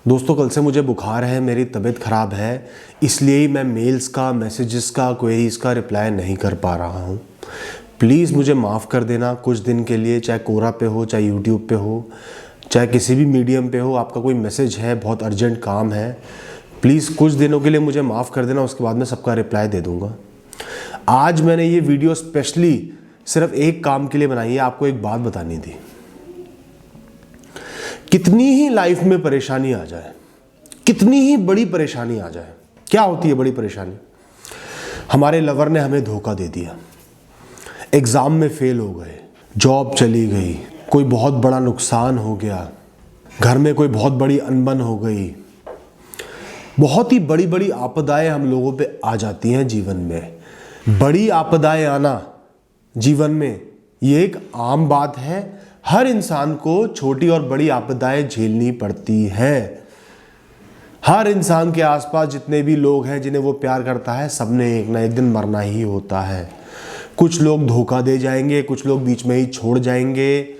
दोस्तों कल से मुझे बुखार है, मेरी तबीयत ख़राब है, इसलिए ही मैं मेल्स का, मैसेजेस का, क्वेरीज़ का रिप्लाई नहीं कर पा रहा हूँ। प्लीज़ मुझे माफ़ कर देना कुछ दिन के लिए, चाहे कोरा पे हो, चाहे यूट्यूब पे हो, चाहे किसी भी मीडियम पे हो। आपका कोई मैसेज है, बहुत अर्जेंट काम है, प्लीज़ कुछ दिनों के लिए मुझे माफ़ कर देना, उसके बाद मैं सबका रिप्लाई दे दूँगा। आज मैंने ये वीडियो स्पेशली सिर्फ एक काम के लिए बनाई है, आपको एक बात बतानी थी। कितनी ही लाइफ में परेशानी आ जाए, कितनी ही बड़ी परेशानी आ जाए, क्या होती है बड़ी परेशानी? हमारे लवर ने हमें धोखा दे दिया, एग्ज़ाम में फेल हो गए, जॉब चली गई, कोई बहुत बड़ा नुकसान हो गया, घर में कोई बहुत बड़ी अनबन हो गई। बहुत ही बड़ी बड़ी आपदाएं हम लोगों पे आ जाती हैं जीवन में। बड़ी आपदाएं आना जीवन में ये एक आम बात है। हर इंसान को छोटी और बड़ी आपदाएं झेलनी पड़ती है। हर इंसान के आसपास जितने भी लोग हैं जिन्हें वो प्यार करता है, सबने एक ना एक दिन मरना ही होता है। कुछ लोग धोखा दे जाएंगे, कुछ लोग बीच में ही छोड़ जाएंगे।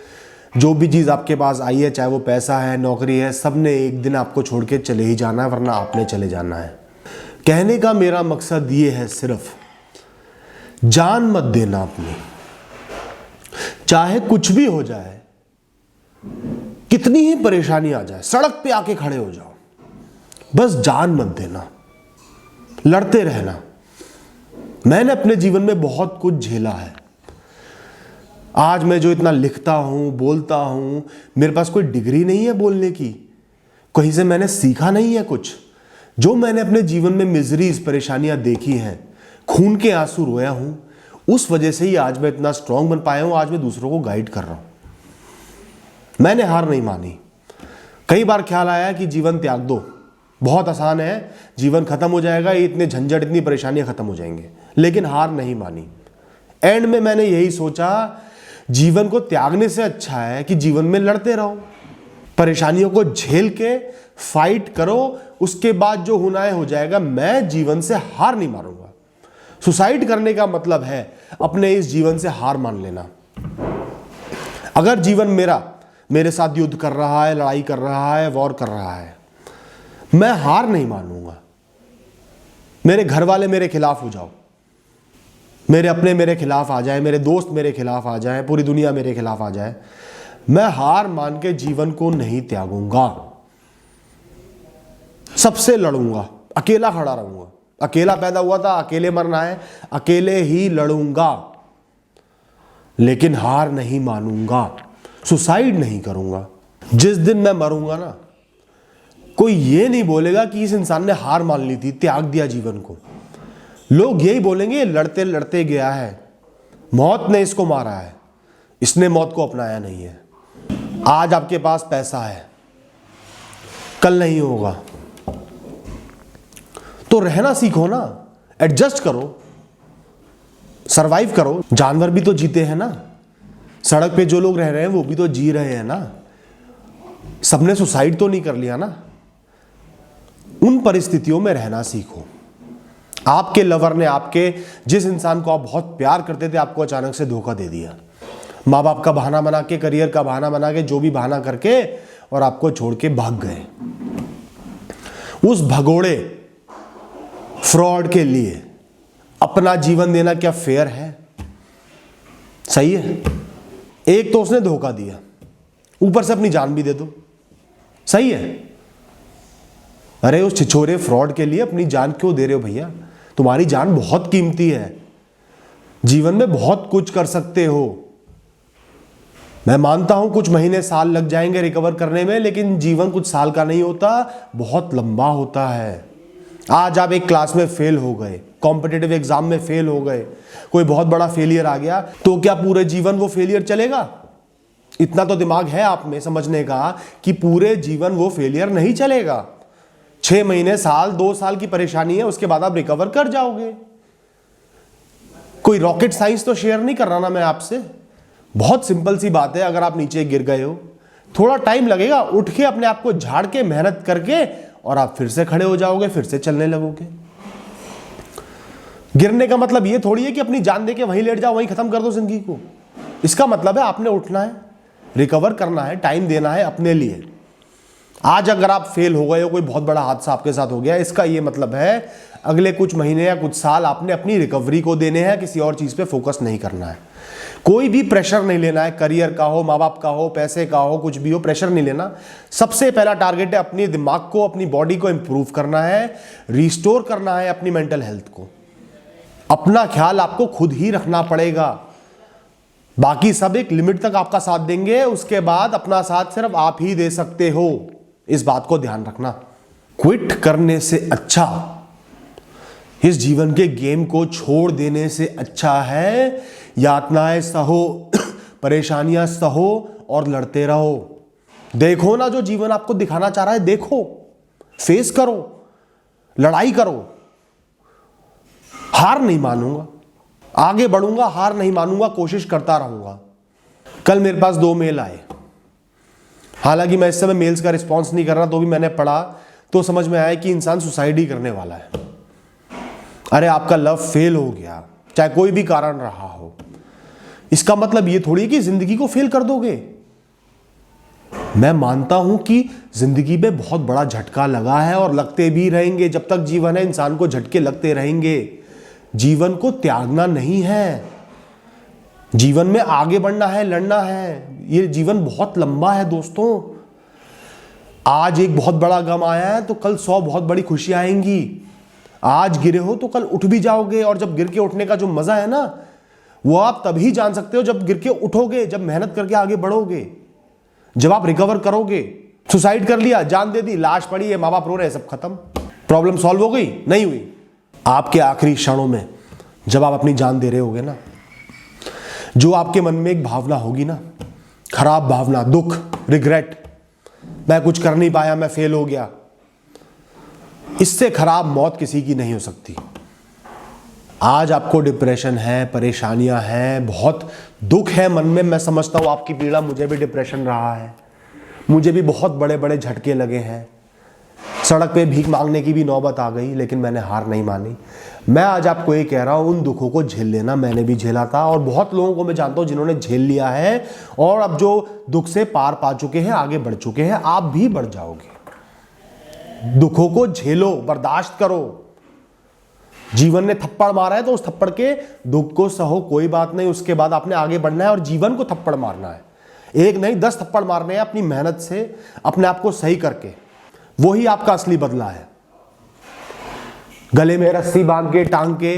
जो भी चीज़ आपके पास आई है, चाहे वो पैसा है, नौकरी है, सब ने एक दिन आपको छोड़ के चले ही जाना है, वरना आपने चले जाना है। कहने का मेरा मकसद ये है, सिर्फ जान मत देना अपनी, चाहे कुछ भी हो जाए, कितनी ही परेशानी आ जाए, सड़क पे आके खड़े हो जाओ, बस जान मत देना, लड़ते रहना। मैंने अपने जीवन में बहुत कुछ झेला है। आज मैं जो इतना लिखता हूं, बोलता हूं, मेरे पास कोई डिग्री नहीं है बोलने की, कहीं से मैंने सीखा नहीं है कुछ। जो मैंने अपने जीवन में मिजरीज, परेशानियां देखी हैं, खून के आंसू रोया हूं, उस वजह से ही आज मैं इतना स्ट्रांग बन पाया हूं। आज मैं दूसरों को गाइड कर रहा हूं। मैंने हार नहीं मानी। कई बार ख्याल आया कि जीवन त्याग दो, बहुत आसान है, जीवन खत्म हो जाएगा, इतने झंझट, इतनी परेशानियां खत्म हो जाएंगे, लेकिन हार नहीं मानी। एंड में मैंने यही सोचा, जीवन को त्यागने से अच्छा है कि जीवन में लड़ते रहो, परेशानियों को झेल के फाइट करो, उसके बाद जो होना है हो जाएगा। मैं जीवन से हार नहीं मारूंगा। सुसाइड करने का मतलब है अपने इस जीवन से हार मान लेना। अगर जीवन मेरे साथ युद्ध कर रहा है, लड़ाई कर रहा है, वॉर कर रहा है, मैं हार नहीं मानूंगा। मेरे घर वाले मेरे खिलाफ हो जाओ, मेरे अपने मेरे खिलाफ आ जाए, मेरे दोस्त मेरे खिलाफ आ जाए, पूरी दुनिया मेरे खिलाफ आ जाए, मैं हार मान के जीवन को नहीं त्यागूंगा। सबसे लड़ूंगा, अकेला खड़ा रहूंगा। अकेला पैदा हुआ था, अकेले मरना है, अकेले ही लड़ूंगा, लेकिन हार नहीं मानूंगा, सुसाइड नहीं करूंगा। जिस दिन मैं मरूंगा ना, कोई ये नहीं बोलेगा कि इस इंसान ने हार मान ली थी, त्याग दिया जीवन को। लोग यही बोलेंगे, लड़ते लड़ते गया है, मौत ने इसको मारा है, इसने मौत को अपनाया नहीं है। आज आपके पास पैसा है, कल नहीं होगा, तो रहना सीखो ना, एडजस्ट करो, सरवाइव करो। जानवर भी तो जीते हैं ना, सड़क पे जो लोग रह रहे हैं वो भी तो जी रहे हैं ना, सबने सुसाइड तो नहीं कर लिया ना। उन परिस्थितियों में रहना सीखो। आपके लवर ने, आपके जिस इंसान को आप बहुत प्यार करते थे, आपको अचानक से धोखा दे दिया। माँ बाप का बहाना बना के, करियर का बहाना बना के, जो भी बहाना करके, और आपको छोड़ के भाग गए। उस भगोड़े फ्रॉड के लिए अपना जीवन देना क्या फेयर है? सही है? एक तो उसने धोखा दिया, ऊपर से अपनी जान भी दे दो, सही है? अरे उस छिछोरे फ्रॉड के लिए अपनी जान क्यों दे रहे हो भैया? तुम्हारी जान बहुत कीमती है, जीवन में बहुत कुछ कर सकते हो। मैं मानता हूं कुछ महीने, साल लग जाएंगे रिकवर करने में, लेकिन जीवन कुछ साल का नहीं होता, बहुत लंबा होता है। आज आप एक क्लास में फेल हो गए, कॉम्पिटिटिव एग्जाम में फेल हो गए, कोई बहुत बड़ा फेलियर आ गया, तो क्या पूरे जीवन वो फेलियर चलेगा? इतना तो दिमाग है आप में समझने का कि पूरे जीवन वो फेलियर नहीं चलेगा। 6 महीने, साल, 2 साल की परेशानी है, उसके बाद आप रिकवर कर जाओगे। कोई रॉकेट साइंस तो शेयर नहीं कर रहा ना मैं आपसे, बहुत सिंपल सी बात है। अगर आप नीचे गिर गए हो, थोड़ा टाइम लगेगा, उठ के अपने आप को झाड़ के, मेहनत करके, और आप फिर से खड़े हो जाओगे, फिर से चलने लगोगे। गिरने का मतलब ये थोड़ी है कि अपनी जान दे के वहीं लेट जाओ, वहीं खत्म कर दो जिंदगी को। इसका मतलब है आपने उठना है, रिकवर करना है, टाइम देना है अपने लिए। आज अगर आप फेल हो गए हो, कोई बहुत बड़ा हादसा आपके साथ हो गया, इसका ये मतलब है अगले कुछ महीने या कुछ साल आपने अपनी रिकवरी को देने हैं, किसी और चीज पे फोकस नहीं करना है। कोई भी प्रेशर नहीं लेना है, करियर का हो, माँ बाप का हो, पैसे का हो, कुछ भी हो, प्रेशर नहीं लेना। सबसे पहला टारगेट है अपने दिमाग को, अपनी बॉडी को इंप्रूव करना है, रिस्टोर करना है अपनी मेंटल हेल्थ को। अपना ख्याल आपको खुद ही रखना पड़ेगा, बाकी सब एक लिमिट तक आपका साथ देंगे, उसके बाद अपना साथ सिर्फ आप ही दे सकते हो। इस बात को ध्यान रखना। क्विट करने से अच्छा, इस जीवन के गेम को छोड़ देने से अच्छा है यातनाएं सहो, परेशानियां सहो और लड़ते रहो। देखो ना, जो जीवन आपको दिखाना चाह रहा है देखो, फेस करो, लड़ाई करो। हार नहीं मानूंगा, आगे बढ़ूंगा, हार नहीं मानूंगा, कोशिश करता रहूंगा। कल मेरे पास 2 मेल आए, हालांकि मैं इस समय मेल्स का रिस्पॉन्स नहीं कर रहा, तो भी मैंने पढ़ा तो समझ में आया कि इंसान सुसाइड ही करने वाला है। अरे आपका लव फेल हो गया, चाहे कोई भी कारण रहा हो, इसका मतलब ये थोड़ी कि जिंदगी को फेल कर दोगे। मैं मानता हूं कि जिंदगी में बहुत बड़ा झटका लगा है और लगते भी रहेंगे। जब तक जीवन है इंसान को झटके लगते रहेंगे। जीवन को त्यागना नहीं है, जीवन में आगे बढ़ना है, लड़ना है। ये जीवन बहुत लंबा है दोस्तों। आज एक बहुत बड़ा गम आया है तो कल 100 बहुत बड़ी खुशियां आएंगी। आज गिरे हो तो कल उठ भी जाओगे, और जब गिर के उठने का जो मजा है ना, वो आप तभी जान सकते हो जब गिर के उठोगे, जब मेहनत करके आगे बढ़ोगे, जब आप रिकवर करोगे। सुसाइड कर लिया, जान दे दी, लाश पड़ी है, माँ बाप रो रहे, सब खत्म, प्रॉब्लम सॉल्व हो गई? नहीं हुई। आपके आखिरी क्षणों में जब आप अपनी जान दे रहे होगे ना, जो आपके मन में एक भावना होगी ना, खराब भावना, दुख, रिग्रेट, मैं कुछ कर नहीं पाया, मैं फेल हो गया, इससे खराब मौत किसी की नहीं हो सकती। आज आपको डिप्रेशन है, परेशानियां हैं, बहुत दुख है मन में। मैं समझता हूं आपकी पीड़ा, मुझे भी डिप्रेशन रहा है, मुझे भी बहुत बड़े बड़े झटके लगे हैं, सड़क पे भीख मांगने की भी नौबत आ गई, लेकिन मैंने हार नहीं मानी। मैं आज आपको ये कह रहा हूं, उन दुखों को झेल लेना। मैंने भी झेला था, और बहुत लोगों को मैं जानता हूं जिन्होंने झेल लिया है और अब जो दुख से पार पा चुके हैं, आगे बढ़ चुके हैं। आप भी बढ़ जाओगे। दुखों को झेलो, बर्दाश्त करो। जीवन ने थप्पड़ मारा है तो उस थप्पड़ के दुख को सहो, कोई बात नहीं। उसके बाद आपने आगे बढ़ना है और जीवन को थप्पड़ मारना है। एक नहीं 10 थप्पड़ मारने हैं अपनी मेहनत से, अपने आप को सही करके। वही आपका असली बदला है। गले में रस्सी बांध के, टांग के,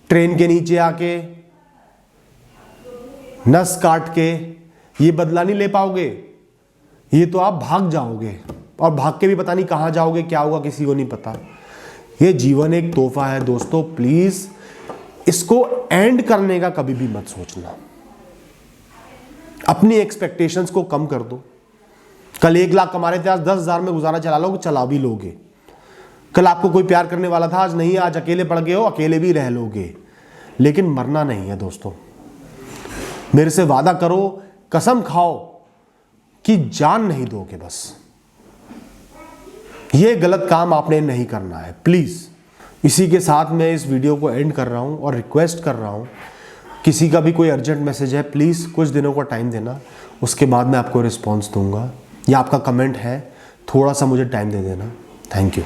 ट्रेन के नीचे आके, नस काट के ये बदला नहीं ले पाओगे। ये तो आप भाग जाओगे, और भाग के भी पता नहीं कहां जाओगे, क्या होगा किसी को नहीं पता। ये जीवन एक तोहफा है दोस्तों, प्लीज इसको एंड करने का कभी भी मत सोचना। अपनी एक्सपेक्टेशंस को कम कर दो। कल 1 लाख कमा रहे थे, आज 10,000 में गुजारा चला लोगे, चला भी लोगे। कल आपको कोई प्यार करने वाला था, आज नहीं है, आज अकेले पड़ गए हो, अकेले भी रह लोगे। लेकिन मरना नहीं है दोस्तों। मेरे से वादा करो, कसम खाओ कि जान नहीं दोगे। बस ये गलत काम आपने नहीं करना है, प्लीज। इसी के साथ मैं इस वीडियो को एंड कर रहा हूं और रिक्वेस्ट कर रहा हूं, किसी का भी कोई अर्जेंट मैसेज है, प्लीज कुछ दिनों का टाइम देना, उसके बाद मैं आपको रिस्पॉन्स दूंगा। या आपका कमेंट है, थोड़ा सा मुझे टाइम दे देना। Thank you.